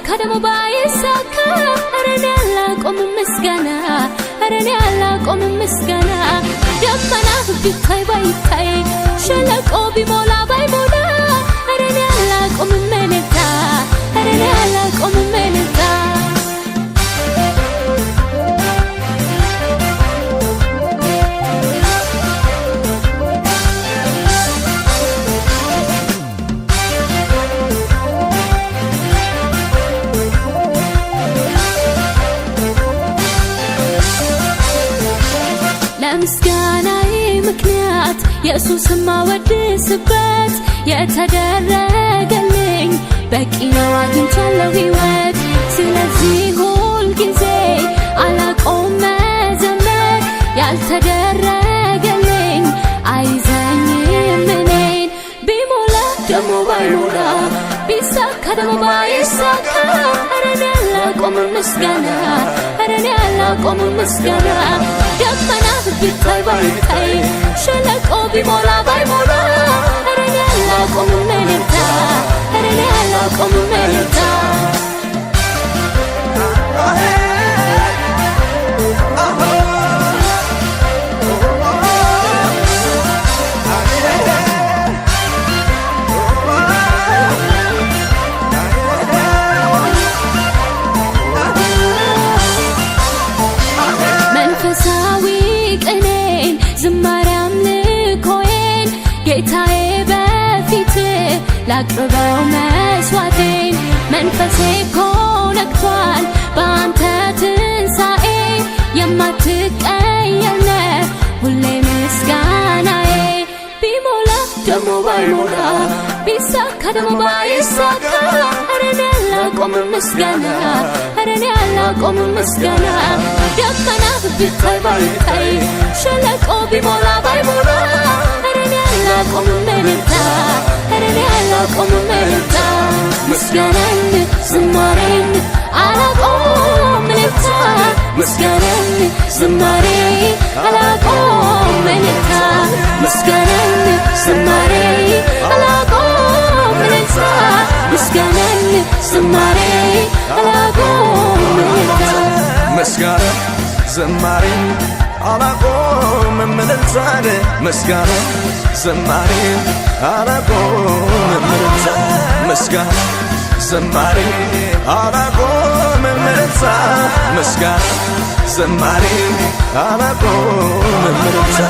Kadamo baisaka arane alla qom misgana arane alla qom misgana damana bitay baytay shalaqo bimola baymola arane alla qom meleta arane alla qom meleta مسكاناي مكنيات يسوس ما ودسبت يتدرجلኝ በቂነው አግኝቻለሁ ህይወት ስለዚህ ሁል ጊዜ አላቆም መዘመር ያልተደረገልኝ አይዘኝም እኔን ቢሞላ ደሞ ባይሞላ ቢሳካ ደሞ ባይሳካ አረኔ አላቆም ምስጋና አረኔ አላቆም ምስጋና ደመና bitay baytay shalaqo bimola baymola arane alla qom meleta arane alla qom meleta ላቅርበው መስዋዕቴን መንፈሴ ኮነክቷል በአንተ ትንሣኤ የማትቀየር ነህ ሁሌ ምስጋናዬ ቢሞላ ደሞ ባይሞላ ቢሳካ ደሞ ባይሳካ አረኔ አላቆም ምስጋና አረኔ አላቆም ምስጋና ደመና bitay baytay shalaqo bimola baymola አረኔ አላቆም meleta arane አላቆም meleta ምስጋናን ዝማሬን አላቆም meleta ምስጋናን ዝማሬ አላቆም meleta ምስጋናን ዝማሬ አላቆም meleta ምስጋናን ዝማሬ አላቆም meleta ምስጋና ዝማሬ አላቆም meleta ምስጋና ዝማሬ አላቆም meleta ምስጋና ዝማሬ አላቆም meleta ምስጋና ዝማሬ አላቆም meleta